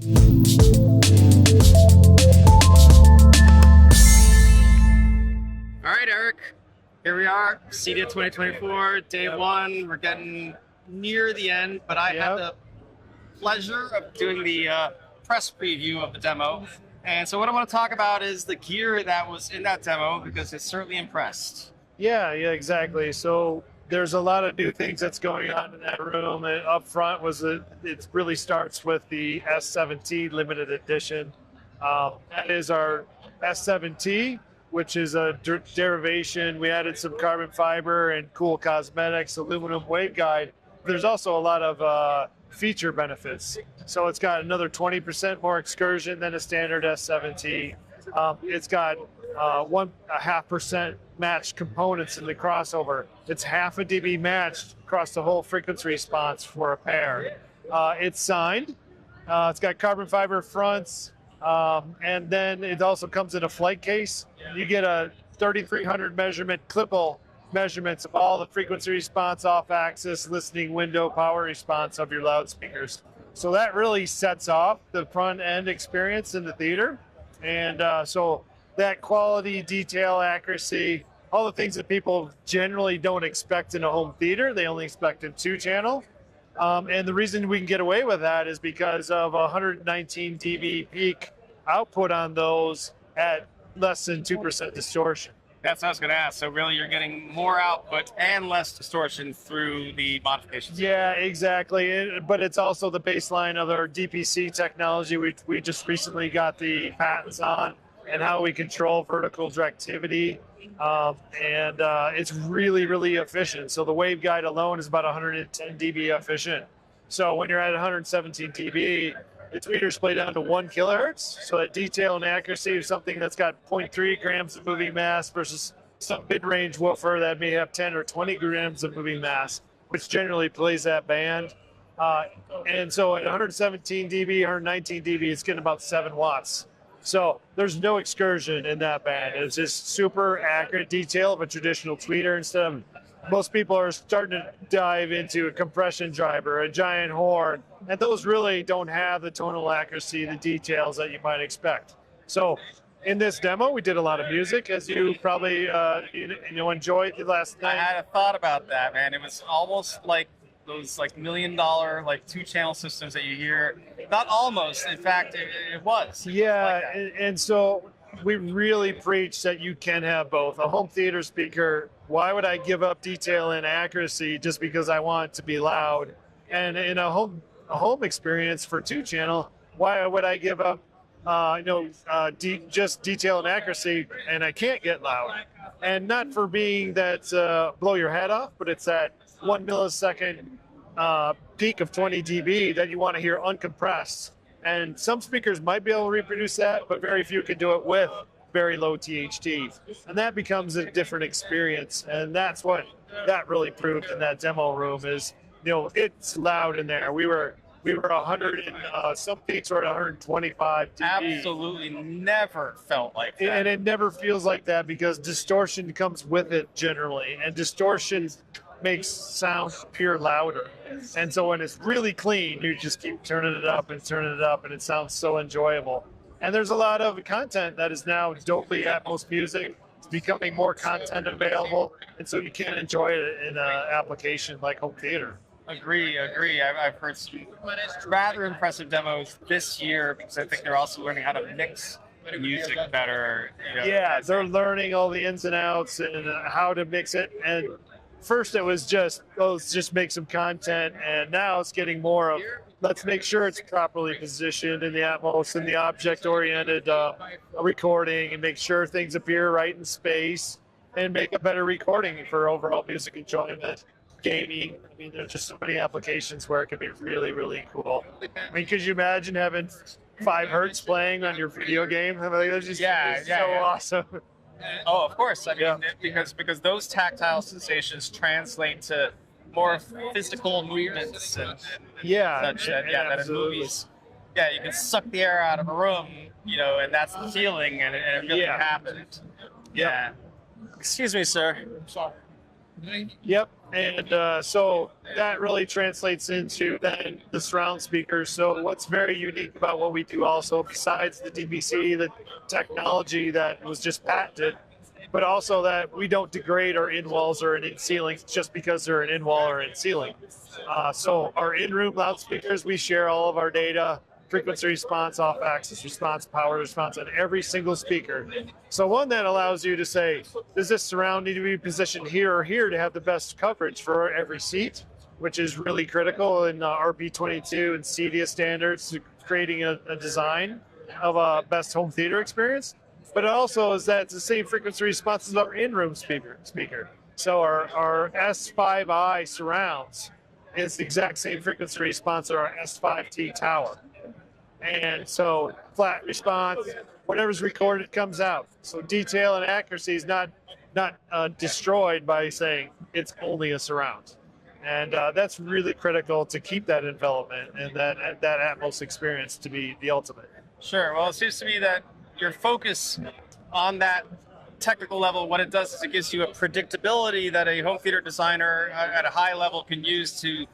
All right, Eric, here we are, CEDIA 2024, day one. We're getting near the end, but I had the pleasure of doing the press preview of the demo. And so what I want to talk about is the gear that was in that demo, because it certainly impressed. Yeah, exactly. So there's a lot of new things that's going on in that room. And up front it really starts with the S7T limited edition. That is our S7T, which is a derivation. We added some carbon fiber and cool cosmetics, aluminum waveguide. There's also a lot of feature benefits. So it's got another 20% more excursion than a standard S7T. It's got 1.5% matched components in the crossover. It's half a dB matched across the whole frequency response for a pair. It's signed. It's got carbon fiber fronts, and then it also comes in a flight case. You get a 3300 measurement clipple measurements of all the frequency response, off-axis, listening window, power response of your loudspeakers. So that really sets off the front end experience in the theater. And so that quality, detail, accuracy, all the things that people generally don't expect in a home theater, they only expect in 2-channel. And the reason we can get away with that is because of 119 dB peak output on those at less than 2% distortion. That's what I was going to ask. So really you're getting more output and less distortion through the modifications. Yeah, exactly. But it's also the baseline of our DPC technology. We just recently got the patents on and how we control vertical directivity. And it's really, really efficient. So the waveguide alone is about 110 dB efficient. So when you're at 117 dB, the tweeters play down to 1 kilohertz. So that detail and accuracy of something that's got 0.3 grams of moving mass versus some mid-range woofer that may have 10 or 20 grams of moving mass, which generally plays that band. And so at 117 dB, 119 dB, it's getting about 7 watts. So there's no excursion in that band. It's just super accurate detail of a traditional tweeter. Instead of, most people are starting to dive into a compression driver, a giant horn, and those really don't have the tonal accuracy, the details that you might expect. So in this demo, we did a lot of music, as you probably enjoyed last night. I had a thought about that, man. It was almost like those $1 million 2-channel systems that you hear. Not almost, in fact, it was. Yeah, like and so we really preach that you can have both. A home theater speaker, why would I give up detail and accuracy just because I want it to be loud? And in a home experience for 2-channel, why would I give up just detail and accuracy and I can't get loud? And not for being that blow your head off, but it's that 1 millisecond peak of 20 dB that you want to hear uncompressed. And some speakers might be able to reproduce that, but very few can do it with very low THD. And that becomes a different experience. And that's what that really proved in that demo room is, it's loud in there. We were 100 and some peaks were at 125 dB. Absolutely never felt like that. And it never feels like that because distortion comes with it generally. And distortion makes sound appear louder. And so when it's really clean, you just keep turning it up and turning it up, and it sounds so enjoyable. And there's a lot of content that is now Dolby Atmos music. It's becoming more content available, and so you can enjoy it in an application like home theater. Agree. I've heard some rather impressive demos this year because I think they're also learning how to mix music better. Yeah, they're learning all the ins and outs and how to mix it. And first it was just, let's just make some content, and now it's getting more of, let's make sure it's properly positioned in the Atmos and the object-oriented recording, and make sure things appear right in space, and make a better recording for overall music enjoyment, gaming. I mean, there's just so many applications where it can be really, really cool. I mean, could you imagine having 5 hertz playing on your video game? I mean, that's just awesome. Oh, of course. I mean, because those tactile sensations translate to more physical movements and such. That in movies, you can suck the air out of a room, and that's the feeling, and it really happened. Yeah. Excuse me, sir. I'm sorry. Yep. And so that really translates into then the surround speakers. So what's very unique about what we do also, besides the DBC, the technology that was just patented, but also that we don't degrade our in walls or in ceilings just because they're an in wall or in ceiling. So our in-room loudspeakers, we share all of our data, frequency response, off-axis response, power response on every single speaker. So one that allows you to say, does this surround need to be positioned here or here to have the best coverage for every seat, which is really critical in RP22 and CEDIA standards, creating a design of a best home theater experience. But it also is that it's the same frequency response as our in-room speaker. So our S5i surrounds is the exact same frequency response as our S5T tower. And so flat response, whatever's recorded comes out. So detail and accuracy is not destroyed by saying it's only a surround. And that's really critical to keep that development and that Atmos experience to be the ultimate. Sure. Well, it seems to me that your focus on that technical level, what it does is it gives you a predictability that a home theater designer at a high level can use to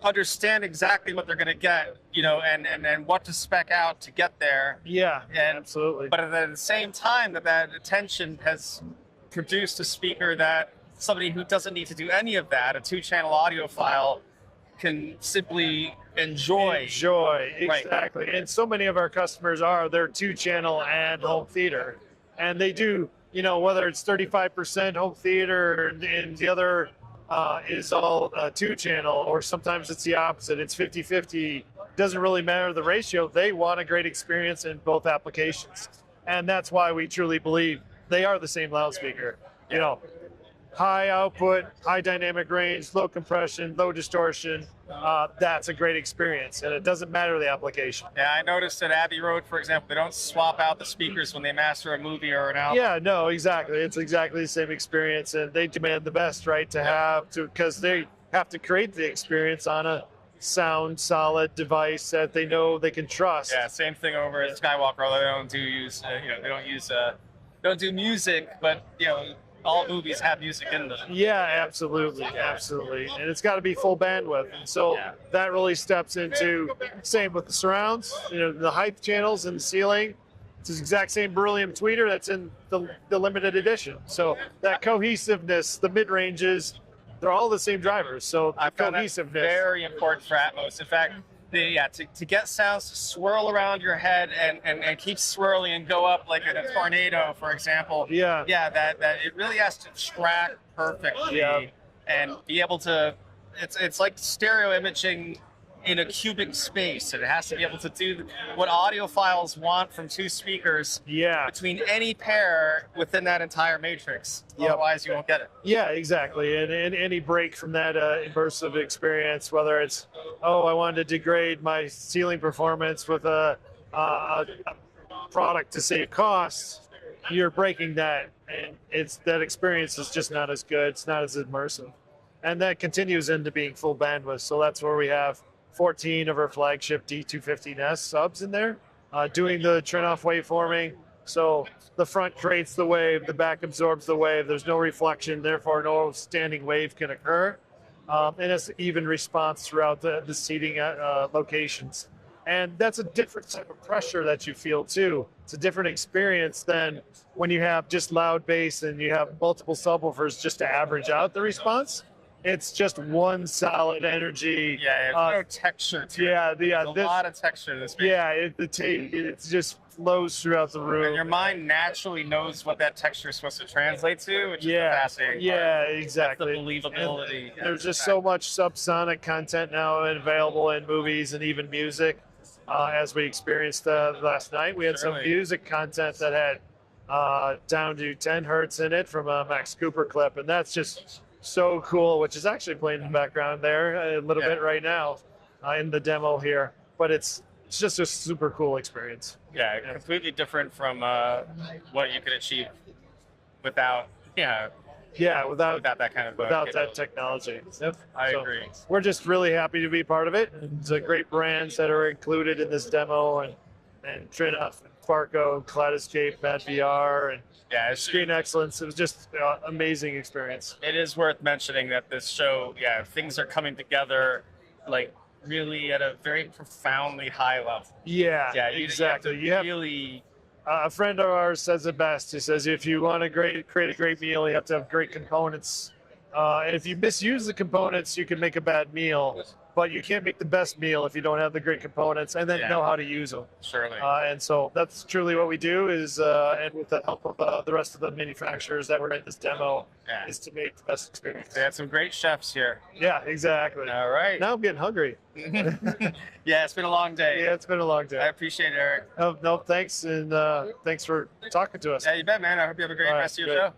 understand exactly what they're going to get, and what to spec out to get there. Yeah, and, absolutely. But at the same time, that attention has produced a speaker that somebody who doesn't need to do any of that, a 2-channel audiophile, can simply enjoy, exactly. Right. And so many of our customers they're 2-channel and home theater, and they do, whether it's 35% home theater and the other is all 2-channel, or sometimes it's the opposite, it's 50-50. Doesn't really matter the ratio. They want a great experience in both applications, and that's why we truly believe they are the same loudspeaker. High output, high dynamic range, low compression, low distortion. That's a great experience, and it doesn't matter the application. Yeah, I noticed at Abbey Road, for example, they don't swap out the speakers when they master a movie or an album. Yeah, no, exactly. It's exactly the same experience, and they demand the best, right, because they have to create the experience on a sound solid device that they know they can trust. Yeah, same thing over at Skywalker. Although they don't do music, but all movies have music in them. Yeah, absolutely. And it's got to be full bandwidth. And so that really steps into, same with the surrounds, the height channels and the ceiling. It's the exact same beryllium tweeter that's in the limited edition. So that cohesiveness, the mid-ranges, they're all the same drivers. So I found that very important for Atmos. In fact, to get sounds to swirl around your head and keep swirling and go up like in a tornado, for example. That it really has to track perfectly and be able to. It's like stereo imaging in a cubic space, and it has to be able to do what audiophiles want from 2 speakers between any pair within that entire matrix. Otherwise, you won't get it. Yeah, exactly. And any break from that immersive experience, whether it's, I wanted to degrade my ceiling performance with a product to save costs, you're breaking that, and that experience is just not as good. It's not as immersive, and that continues into being full bandwidth. So that's where we have 14 of our flagship D215S subs in there, doing the Trinnov waveforming. So the front creates the wave, the back absorbs the wave. There's no reflection, therefore no standing wave can occur. And it's even response throughout the seating locations. And that's a different type of pressure that you feel too. It's a different experience than when you have just loud bass and you have multiple subwoofers just to average out the response. It's just one solid energy. Yeah, no texture to it. There's a lot of texture to this. Yeah, it just flows throughout the room. And your mind naturally knows what that texture is supposed to translate to, which is the fascinating part. Yeah, exactly. That's the believability. There's just so much subsonic content now available in movies and even music. As we experienced last night, we had some music content that had down to 10 hertz in it from a Max Cooper clip, and that's just so cool, which is actually playing in the background there a little bit right now in the demo here. But it's just a super cool experience. Yeah, completely different from what you could achieve without without that kind of that technology. I agree. We're just really happy to be part of it. It's great brands that are included in this demo, and Trinnov, and Quarko, Kaleidoscape, Mad VR, and Yeah, Screen Excellence. It was just amazing experience. it is worth mentioning that this show, yeah, things are coming together like really at a very profoundly high level. Yeah, Yeah, exactly. You have to really. A friend of ours says it best. He says, if you want to create a great meal, you have to have great components. And if you misuse the components, you can make a bad meal. But you can't make the best meal if you don't have the great components and then know how to use them. Surely. And so that's truly what we do is, and with the help of the rest of the manufacturers that were in this demo, is to make the best experience. They had some great chefs here. Yeah, exactly. All right. Now I'm getting hungry. Yeah, it's been a long day. Yeah, it's been a long day. I appreciate it, Eric. No, thanks, and thanks for talking to us. Yeah, you bet, man. I hope you have a great All right, rest of your good. show.